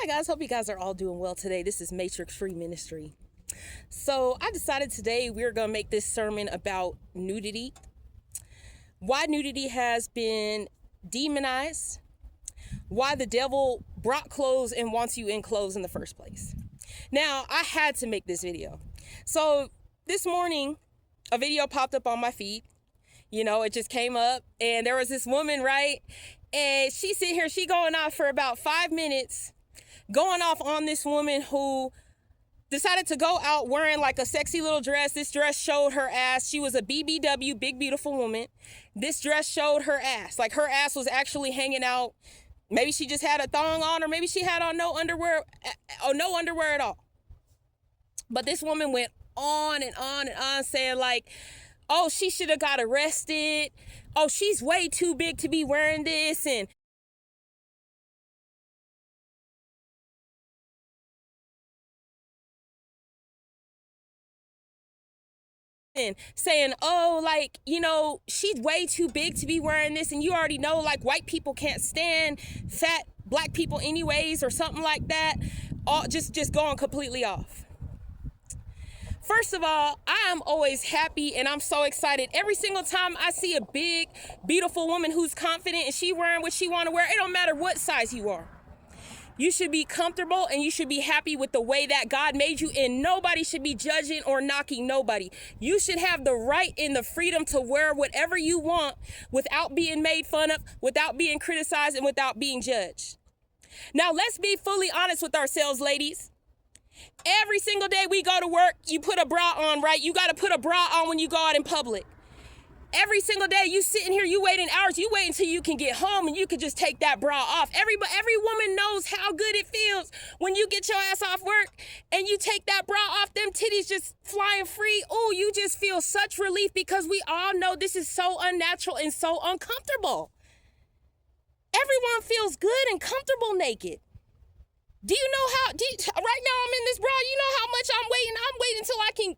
Hi guys, hope you guys are all doing well today. This is Matrix Free Ministry. So I decided today we're going to make this sermon about nudity, why nudity has been demonized, why the devil brought clothes and wants you in clothes in the first place. Now, I had to make this video. So this morning, a video popped up on my feed. It just came up and there was this woman, right? And she's sitting here, she going off for about 5 minutes, going off on this woman who decided to go out wearing like a sexy little dress. This dress showed her ass. She was a BBW, big beautiful woman. This dress showed her ass. Like her ass was actually hanging out. Maybe she just had a thong on, or maybe she had on no underwear at all. But this woman went on and on and on saying like, oh, she should have got arrested. Oh, she's way too big to be wearing this. And saying, oh, like, she's way too big to be wearing this. And you already know, like, white people can't stand fat black people anyways, or something like that. All just going completely off. First of all, I am always happy and I'm so excited every single time I see a big, beautiful woman who's confident and she wearing what she want to wear. It don't matter what size you are. You should be comfortable and you should be happy with the way that God made you, and nobody should be judging or knocking nobody. You should have the right and the freedom to wear whatever you want without being made fun of, without being criticized, and without being judged. Now, let's be fully honest with ourselves, ladies. Every single day we go to work, you put a bra on, right? You got to put a bra on when you go out in public. Every single day you sitting here, you waiting hours, you wait until you can get home and you can just take that bra off. Every woman knows how good it feels when you get your ass off work and you take that bra off, them titties just flying free. Oh, you just feel such relief, because we all know this is so unnatural and so uncomfortable. Everyone feels good and comfortable naked. Do you know how, right now I'm in this bra, you know how much I'm waiting? I'm waiting until I can,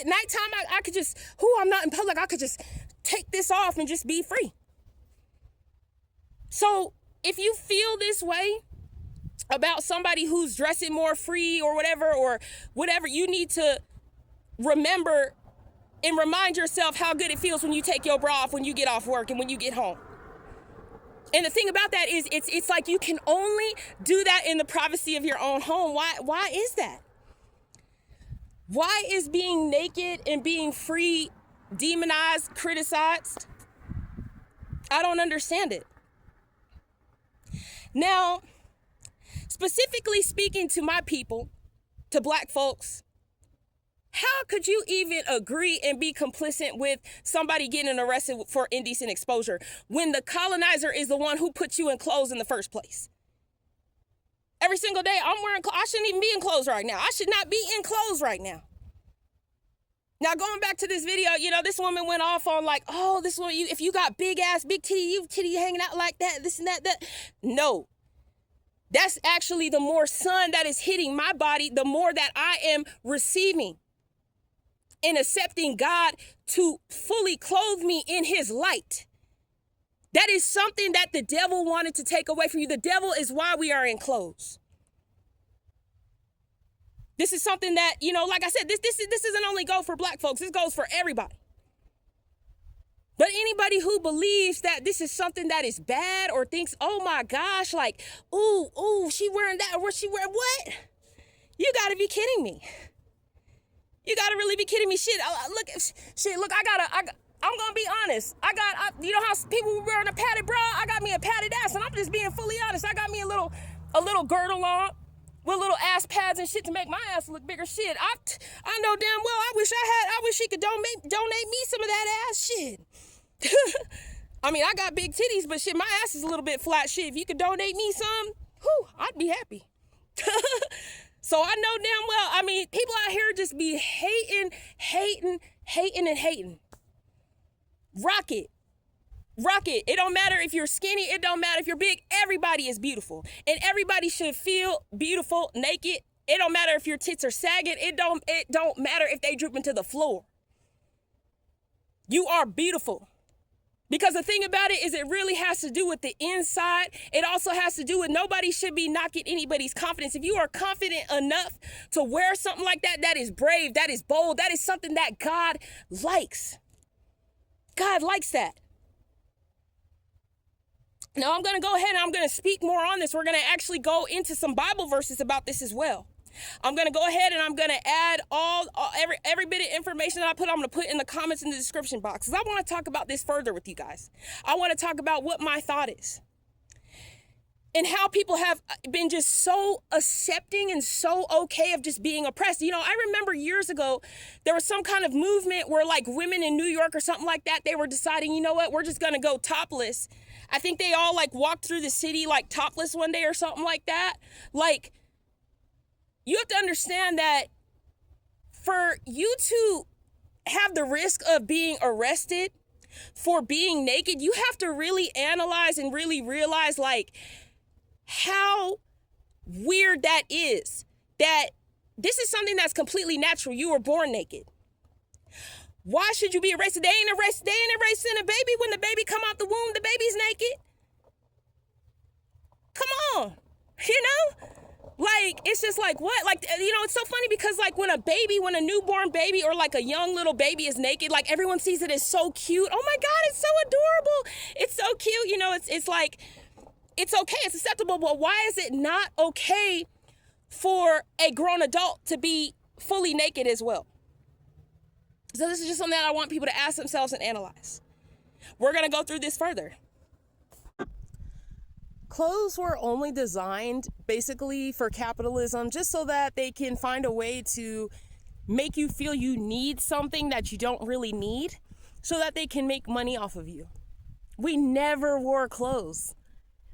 nighttime, I could just, I'm not in public, I could just take this off and just be free. So if you feel this way about somebody who's dressing more free or whatever, you need to remember and remind yourself how good it feels when you take your bra off when you get off work and when you get home. And the thing about that is it's like you can only do that in the privacy of your own home. Why is that? Why is being naked and being free demonized, criticized? I don't understand it. Now, specifically speaking to my people, to black folks, how could you even agree and be complicit with somebody getting arrested for indecent exposure when the colonizer is the one who put you in clothes in the first place? Every single day I'm wearing clothes. I shouldn't even be in clothes right now. I should not be in clothes right now. Now, going back to this video, this woman went off on like, oh, this one, if you got big titty hanging out like that, this and that. No. That's actually the more sun that is hitting my body, the more that I am receiving and accepting God to fully clothe me in his light. That is something that the devil wanted to take away from you. The devil is why we are in clothes. This is something that, like I said, this doesn't only go for black folks. This goes for everybody. But anybody who believes that this is something that is bad or thinks, oh my gosh, like, ooh, she wearing that, or she wearing what? You got to be kidding me. You got to really be kidding me. I'm going to be honest. You know how people wearing a padded bra? I got me a padded ass, and I'm just being fully honest. I got me a little girdle on with little ass pads and shit to make my ass look bigger. Shit, I know damn well I wish she could donate me some of that ass shit. I mean, I got big titties, but shit, my ass is a little bit flat. Shit, if you could donate me some, I'd be happy. So I know damn well, I mean, people out here just be hating. Rock it. It don't matter if you're skinny. It don't matter if you're big. Everybody is beautiful. And everybody should feel beautiful naked. It don't matter if your tits are sagging. It don't matter if they droop into the floor. You are beautiful. Because the thing about it is it really has to do with the inside. It also has to do with nobody should be knocking anybody's confidence. If you are confident enough to wear something like that, that is brave, that is bold, that is something that God likes. God likes that. Now I'm going to go ahead and I'm going to speak more on this. We're going to actually go into some Bible verses about this as well. I'm going to go ahead and I'm going to add every bit of information that I'm going to put in the comments in the description box. Because I want to talk about this further with you guys. I want to talk about what my thought is. And how people have been just so accepting and so okay of just being oppressed. You know, I remember years ago, there was some kind of movement where like women in New York or something like that, they were deciding, you know what, we're just going to go topless. I think they all like walked through the city like topless one day or something like that. Like, you have to understand that for you to have the risk of being arrested for being naked, you have to really analyze and really realize like how weird that is. That this is something that's completely natural. You were born naked. Why should you be arrested? They ain't arresting a baby. When the baby come out the womb, the baby's naked. Come on, you know? Like, it's just like, what? Like, you know, it's so funny because like when a newborn baby or like a young little baby is naked, like everyone sees it as so cute. Oh my God, it's so adorable. It's so cute. You know, it's like, it's okay. It's acceptable. But why is it not okay for a grown adult to be fully naked as well? So this is just something that I want people to ask themselves and analyze. We're going to go through this further. Clothes were only designed basically for capitalism just so that they can find a way to make you feel you need something that you don't really need so that they can make money off of you. We never wore clothes.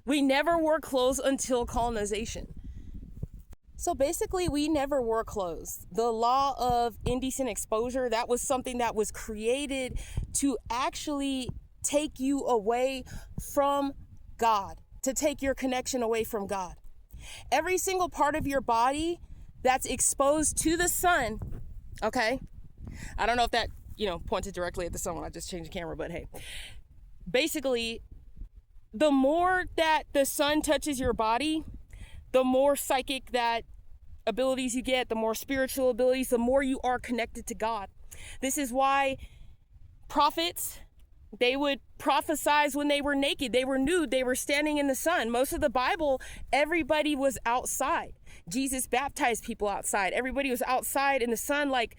We never wore clothes until colonization. So basically, we never wore clothes. The law of indecent exposure, that was something that was created to actually take you away from God, to take your connection away from God. Every single part of your body that's exposed to the sun, okay? I don't know if that, pointed directly at the sun when I just changed the camera, but hey. Basically, the more that the sun touches your body, the more psychic that abilities you get, the more spiritual abilities, the more you are connected to God. This is why prophets, they would prophesize when they were naked, they were nude, they were standing in the sun. Most of the Bible, everybody was outside. Jesus baptized people outside. Everybody was outside in the sun. Like,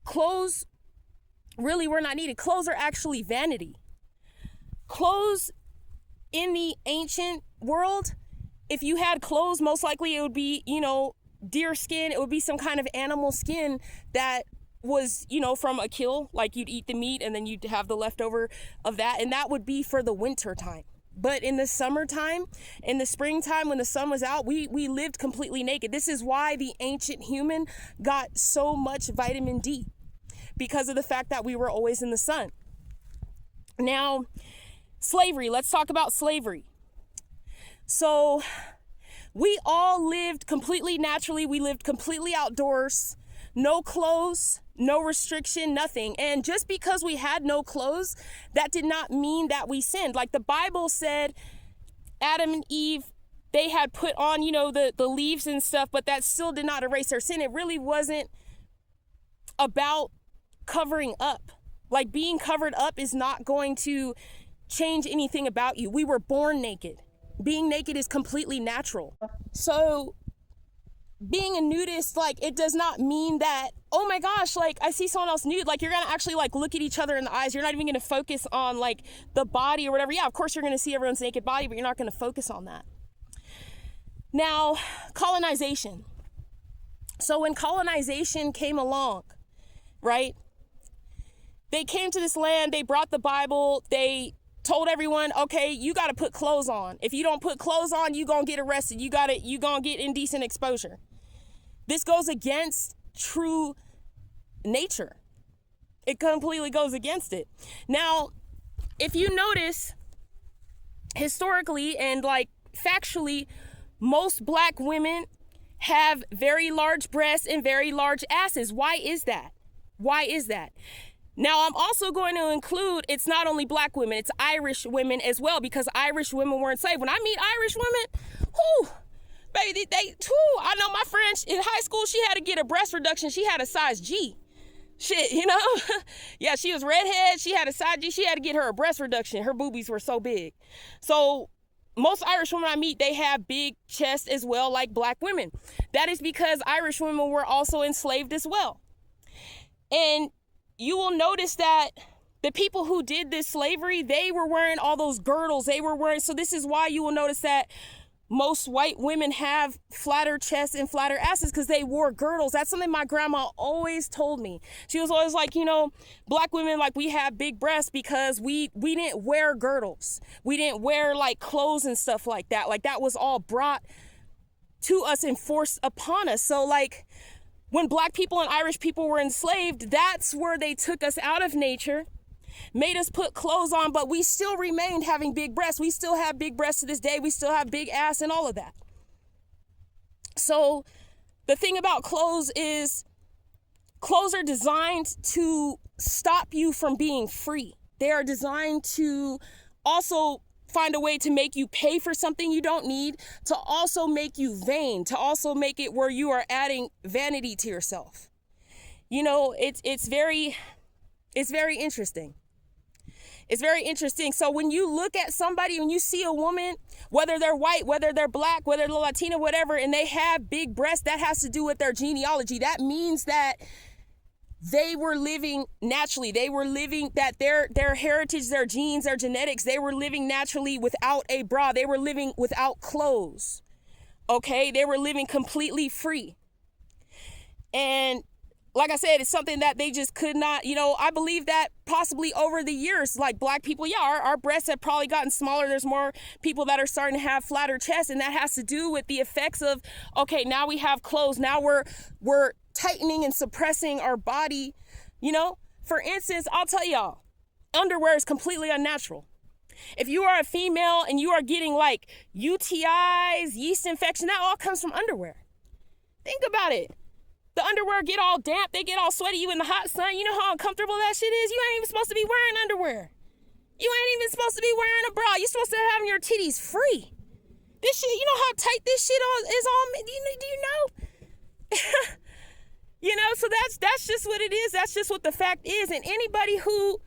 clothes really were not needed. Clothes are actually vanity. Clothes in the ancient world, if you had clothes, most likely it would be, deer skin. It would be some kind of animal skin that was, from a kill. Like, you'd eat the meat and then you'd have the leftover of that. And that would be for the winter time. But in the summertime, in the springtime, when the sun was out, we lived completely naked. This is why the ancient human got so much vitamin D, because of the fact that we were always in the sun. Now, slavery. Let's talk about slavery. So we all lived completely naturally. We lived completely outdoors, no clothes, no restriction, nothing. And just because we had no clothes, that did not mean that we sinned. Like the Bible said, Adam and Eve, they had put on, the leaves and stuff, but that still did not erase their sin. It really wasn't about covering up. Like, being covered up is not going to change anything about you. We were born naked. Being naked is completely natural. So being a nudist, like, it does not mean that, oh my gosh, like, I see someone else nude. Like, you're going to actually, like, look at each other in the eyes. You're not even going to focus on, like, the body or whatever. Yeah, of course you're going to see everyone's naked body, but you're not going to focus on that. Now, colonization. So when colonization came along, right? They came to this land, they brought the Bible, they told everyone, okay, you got to put clothes on. If you don't put clothes on, you going to get arrested. You going to get indecent exposure. This goes against true nature. It completely goes against it. Now, if you notice, historically and like factually, most black women have very large breasts and very large asses. Why is that? Why is that? Now, I'm also going to include, it's not only black women, it's Irish women as well, because Irish women were enslaved. When I meet Irish women, whoo, baby, I know my friend in high school, she had to get a breast reduction. She had a size G. Shit, you know? Yeah, she was redhead. She had a size G. She had to get her a breast reduction. Her boobies were so big. So most Irish women I meet, they have big chests as well, like black women. That is because Irish women were also enslaved as well. And you will notice that the people who did this slavery, they were wearing all those girdles. So this is why you will notice that most white women have flatter chests and flatter asses, because they wore girdles. That's something my grandma always told me. She was always like, black women, like, we have big breasts because we didn't wear girdles. We didn't wear like clothes and stuff like that. Like, that was all brought to us and forced upon us. So like, when black people and Irish people were enslaved, that's where they took us out of nature, made us put clothes on, but we still remained having big breasts. We still have big breasts to this day. We still have big ass and all of that. So the thing about clothes is clothes are designed to stop you from being free. They are designed to also find a way to make you pay for something you don't need, to also make you vain, to also make it where you are adding vanity to yourself. It's very interesting. It's very interesting. So when you look at somebody, when you see a woman, whether they're white, whether they're black, whether they're Latina, whatever, and they have big breasts, that has to do with their genealogy. That means that they were living naturally. They were living that their heritage, their genes, their genetics, they were living naturally without a bra. They were living without clothes. Okay? They were living completely free. And like I said, it's something that they just could not, I believe that possibly over the years, like black people, our breasts have probably gotten smaller. There's more people that are starting to have flatter chests, and that has to do with the effects of, okay, now we have clothes. Now we're tightening and suppressing our body. For instance, I'll tell y'all, underwear is completely unnatural. If you are a female and you are getting like UTIs, yeast infection, that all comes from underwear. Think about it. The underwear get all damp, they get all sweaty, you in the hot sun. You know how uncomfortable that shit is? You ain't even supposed to be wearing underwear. You ain't even supposed to be wearing a bra. You're supposed to have your titties free. This shit, you know how tight this shit is on? Do you know? So that's just what it is. That's just what the fact is. And anybody who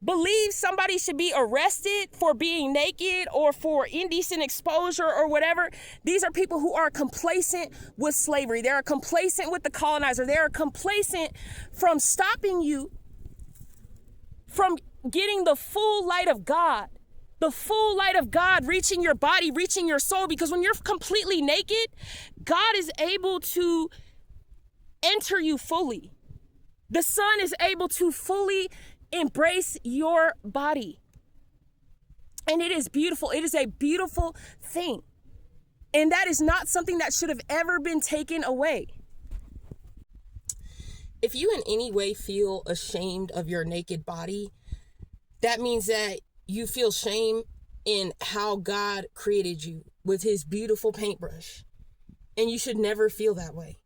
believes somebody should be arrested for being naked or for indecent exposure or whatever, these are people who are complacent with slavery. They are complacent with the colonizer. They are complacent from stopping you from getting the full light of God. The full light of God reaching your body, reaching your soul. Because when you're completely naked, God is able to enter you fully. The sun is able to fully embrace your body. And it is beautiful. It is a beautiful thing. And that is not something that should have ever been taken away. If you in any way feel ashamed of your naked body, that means that you feel shame in how God created you with his beautiful paintbrush. And you should never feel that way.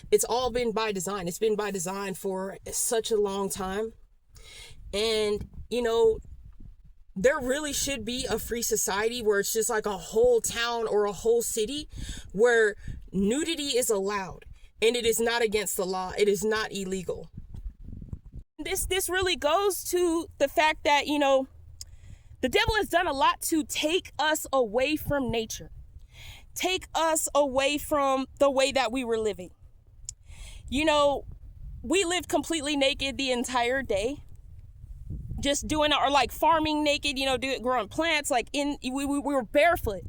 It's all been by design. It's been by design for such a long time. And, there really should be a free society where it's just like a whole town or a whole city where nudity is allowed and it is not against the law. It is not illegal. This really goes to the fact that, the devil has done a lot to take us away from nature, take us away from the way that we were living. We lived completely naked the entire day. Just doing or like farming naked, growing plants, like we were barefoot.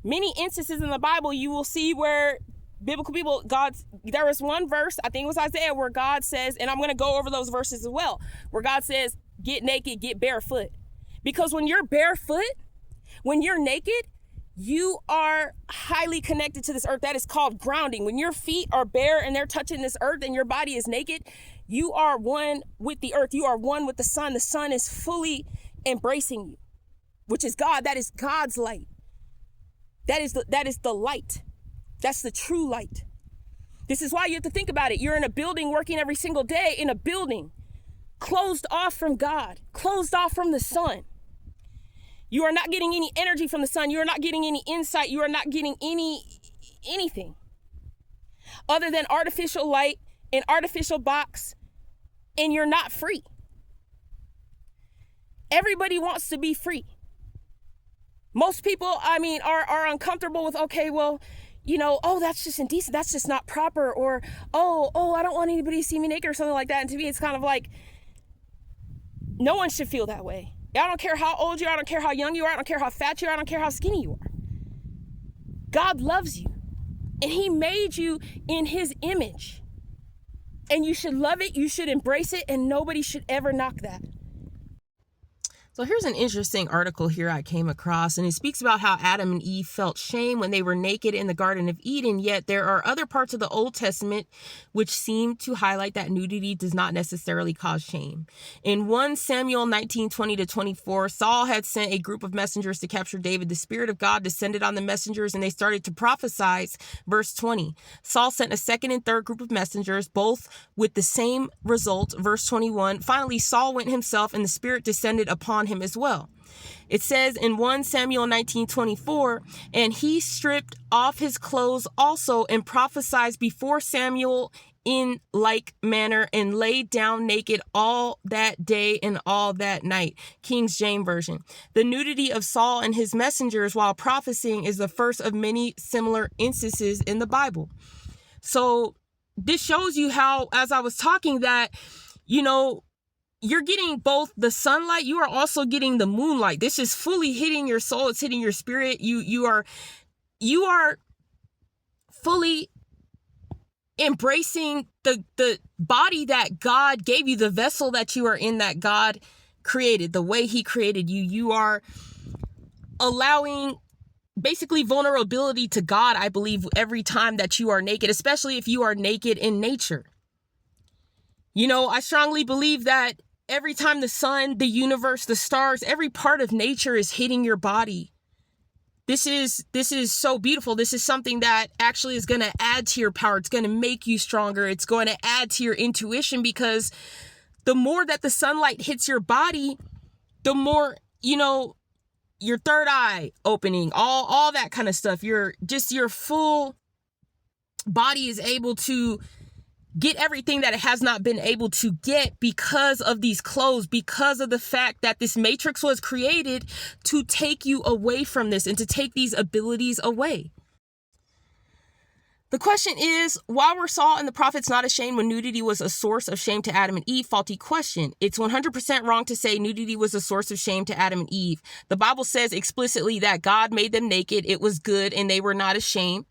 Many instances in the Bible you will see where biblical people, there was one verse, I think it was Isaiah, where God says, and I'm going to go over those verses as well, where God says, get naked, get barefoot. Because when you're barefoot, when you're naked, you are highly connected to this earth. That is called grounding. When your feet are bare and they're touching this earth and your body is naked, you are one with the earth. You are one with the sun. The sun is fully embracing you, which is God. That is God's light. That is the light. That's the true light. This is why you have to think about it. You're in a building working every single day in a building. closed off from God, closed off from the sun. You are not getting any energy from the sun. You are not getting any insight. You are not getting anything other than artificial light, an artificial box, and you're not free. Everybody wants to be free. Most people, are uncomfortable with, okay, well, that's just indecent. That's just not proper. Or, I don't want anybody to see me naked or something like that. And to me, it's kind of like, no one should feel that way. I don't care how old you are. I don't care how young you are. I don't care how fat you are. I don't care how skinny you are. God loves you. And he made you in his image. And you should love it. You should embrace it. And nobody should ever knock that. So here's an interesting article here I came across, and it speaks about how Adam and Eve felt shame when they were naked in the Garden of Eden, yet there are other parts of the Old Testament which seem to highlight that nudity does not necessarily cause shame. In 1 Samuel 19:20-24, Saul had sent a group of messengers to capture David. The Spirit of God descended on the messengers and they started to prophesy. Verse 20. Saul sent a second and third group of messengers, both with the same result. Verse 21. Finally, Saul went himself and the Spirit descended upon him as well. It says in 1 Samuel 19:24, and he stripped off his clothes also and prophesied before Samuel in like manner and laid down naked all that day and all that night. King James Version. The nudity of Saul and his messengers while prophesying is the first of many similar instances in the Bible. So this shows you how, as I was talking, that, you're getting both the sunlight, you are also getting the moonlight. This is fully hitting your soul, it's hitting your spirit. You are fully embracing the body that God gave you, the vessel that you are in, that God created, the way he created you. You are allowing basically vulnerability to God, I believe, every time that you are naked, especially if you are naked in nature. I strongly believe that every time the sun, the universe, the stars, every part of nature is hitting your body, this is so beautiful. This is something that actually is going to add to your power. It's going to make you stronger. It's going to add to your intuition, because the more that the sunlight hits your body, the more, your third eye opening, all that kind of stuff. Your full body is able to get everything that it has not been able to get because of these clothes, because of the fact that this matrix was created to take you away from this and to take these abilities away. The question is, why were Saul and the prophets not ashamed when nudity was a source of shame to Adam and Eve? Faulty question. It's 100% wrong to say nudity was a source of shame to Adam and Eve. The Bible says explicitly that God made them naked. It was good and they were not ashamed.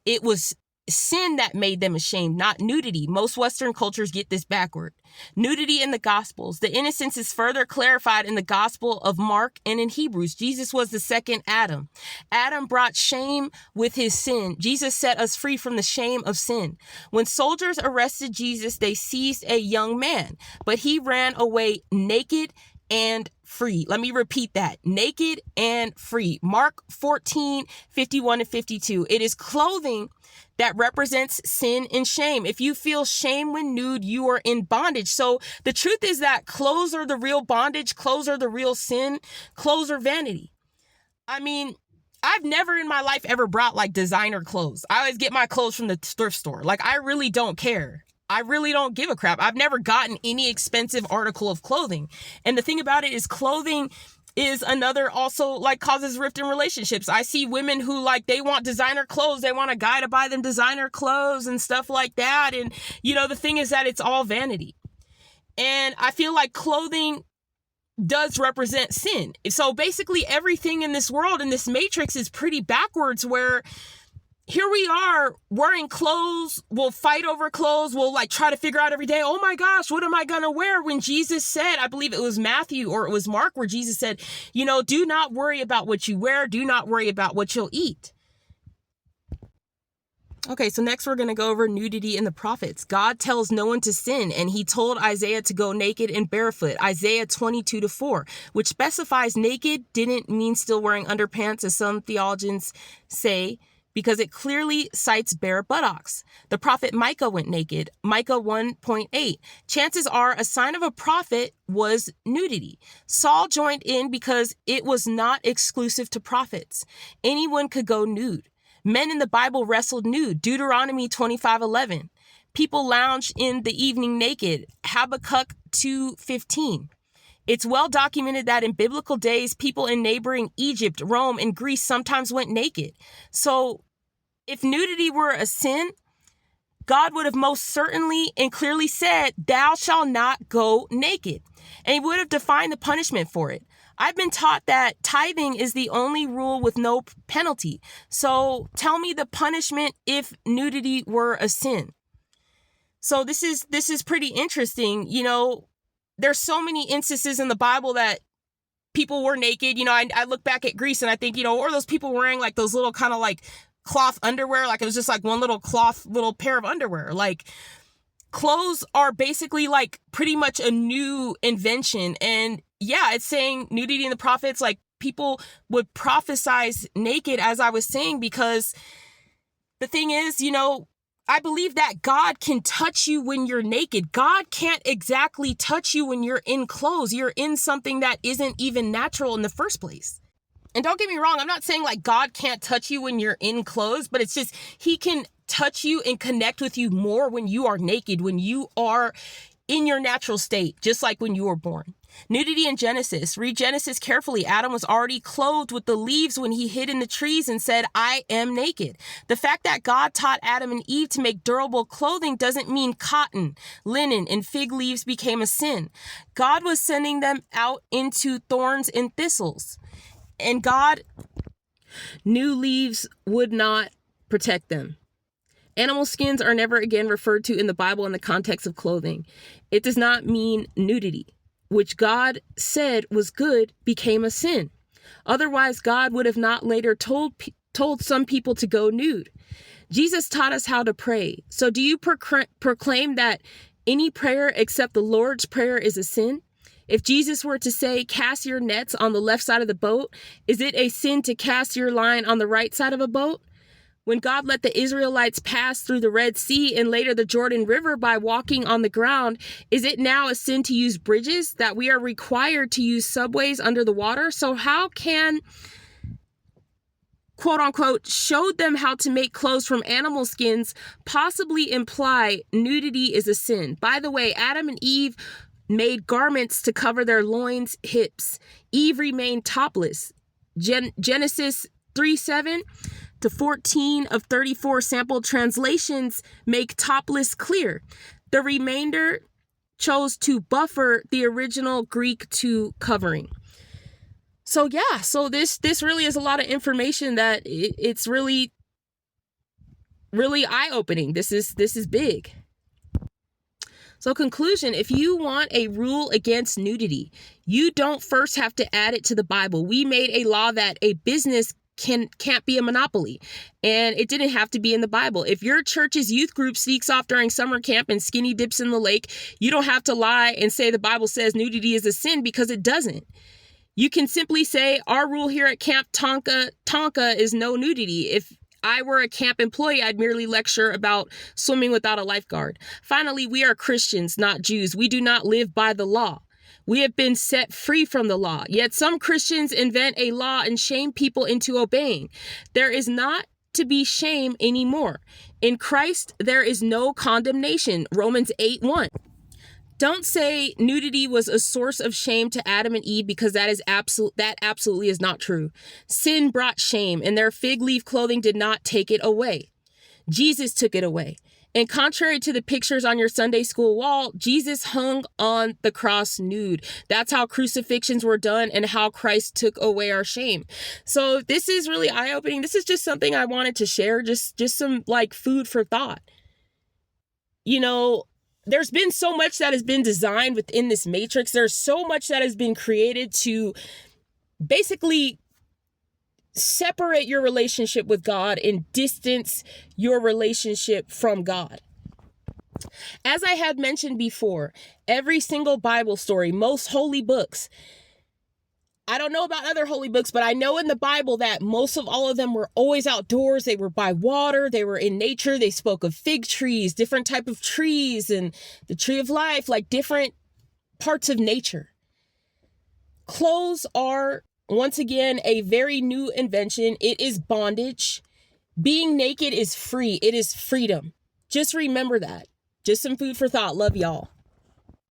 It was sin that made them ashamed, not nudity. Most Western cultures get this backward. Nudity in the Gospels. The innocence is further clarified in the Gospel of Mark and in Hebrews. Jesus was the second Adam. Adam brought shame with his sin. Jesus set us free from the shame of sin. When soldiers arrested Jesus, they seized a young man, but he ran away naked and free. Let me repeat that. Naked and free. Mark 14:51-52. It is clothing that represents sin and shame. If you feel shame when nude, you are in bondage. So the truth is that clothes are the real bondage. Clothes are the real sin. Clothes are vanity. I've never in my life ever brought like designer clothes. I always get my clothes from the thrift store. Like, I really don't care. I really don't give a crap. I've never gotten any expensive article of clothing. And the thing about it is, clothing is another also like causes rift in relationships. I see women who they want designer clothes. They want a guy to buy them designer clothes and stuff like that. And, the thing is that it's all vanity. And I feel like clothing does represent sin. So basically everything in this world, in this matrix, is pretty backwards, where here we are wearing clothes. We'll fight over clothes. We'll try to figure out every day, oh my gosh, what am I going to wear? When Jesus said, I believe it was Matthew or it was Mark, where Jesus said, do not worry about what you wear. Do not worry about what you'll eat. Okay, so next we're going to go over nudity in the prophets. God tells no one to sin, and he told Isaiah to go naked and barefoot. Isaiah 22:4, which specifies naked didn't mean still wearing underpants, as some theologians say. because it clearly cites bare buttocks. The prophet Micah went naked. Micah 1:8. Chances are a sign of a prophet was nudity. Saul joined in because it was not exclusive to prophets. Anyone could go nude. Men in the Bible wrestled nude. Deuteronomy 25:11. People lounged in the evening naked. Habakkuk 2:15. It's well documented that in biblical days, people in neighboring Egypt, Rome, and Greece sometimes went naked. So if nudity were a sin, God would have most certainly and clearly said, "Thou shalt not go naked." And he would have defined the punishment for it. I've been taught that tithing is the only rule with no penalty. So tell me the punishment if nudity were a sin. So this is pretty interesting. There's so many instances in the Bible that people were naked. I look back at Greece and I think, or those people wearing like those little kind of like cloth underwear, like it was just like one little cloth little pair of underwear. Like clothes are basically like pretty much a new invention. And yeah, it's saying nudity in the prophets, like people would prophesize naked, as I was saying, because the thing is, I believe that God can touch you when you're naked. God can't exactly touch you when you're in clothes. You're in something that isn't even natural in the first place. And don't get me wrong, I'm not saying like God can't touch you when you're in clothes, but it's just he can touch you and connect with you more when you are naked, when you are in your natural state, just like when you were born. Nudity in Genesis. Read Genesis carefully. Adam was already clothed with the leaves when he hid in the trees and said, "I am naked." The fact that God taught Adam and Eve to make durable clothing doesn't mean cotton, linen, and fig leaves became a sin. God was sending them out into thorns and thistles. And God knew leaves would not protect them. Animal skins are never again referred to in the Bible in the context of clothing. It does not mean nudity, which God said was good, became a sin. Otherwise, God would have not later told some people to go nude. Jesus taught us how to pray. So do you proclaim that any prayer except the Lord's Prayer is a sin? If Jesus were to say, "Cast your nets on the left side of the boat," is it a sin to cast your line on the right side of a boat? When God let the Israelites pass through the Red Sea and later the Jordan River by walking on the ground, is it now a sin to use bridges, that we are required to use subways under the water? So how can, quote unquote, showed them how to make clothes from animal skins possibly imply nudity is a sin? By the way, Adam and Eve made garments to cover their loins, hips. Eve remained topless. Genesis 3:7 to 14 of 34 sample translations make topless clear. The remainder chose to buffer the original Greek to covering. So yeah, so this really is a lot of information that it's really, really eye-opening. This is big. So conclusion, if you want a rule against nudity, you don't first have to add it to the Bible. We made a law that a business can't be a monopoly, and it didn't have to be in the Bible. If your church's youth group sneaks off during summer camp and skinny dips in the lake, you don't have to lie and say the Bible says nudity is a sin, because it doesn't. You can simply say our rule here at Camp Tonka is no nudity. If I were a camp employee, I'd merely lecture about swimming without a lifeguard. Finally, we are Christians, not Jews. We do not live by the law. We have been set free from the law. Yet some Christians invent a law and shame people into obeying. There is not to be shame anymore. In Christ, there is no condemnation. Romans 8:1. Don't say nudity was a source of shame to Adam and Eve, because that absolutely is not true. Sin brought shame, and their fig leaf clothing did not take it away. Jesus took it away. And contrary to the pictures on your Sunday school wall, Jesus hung on the cross nude. That's how crucifixions were done and how Christ took away our shame. So this is really eye-opening. This is just something I wanted to share, just some like food for thought. There's been so much that has been designed within this matrix. There's so much that has been created to basically separate your relationship with God and distance your relationship from God. As I had mentioned before, every single Bible story, most holy books, I don't know about other holy books, but I know in the Bible that most of all of them were always outdoors. They were by water. They were in nature. They spoke of fig trees, different type of trees, and the tree of life, like different parts of nature. Clothes are, once again, a very new invention. It is bondage. Being naked is free. It is freedom. Just remember that. Just some food for thought. Love y'all.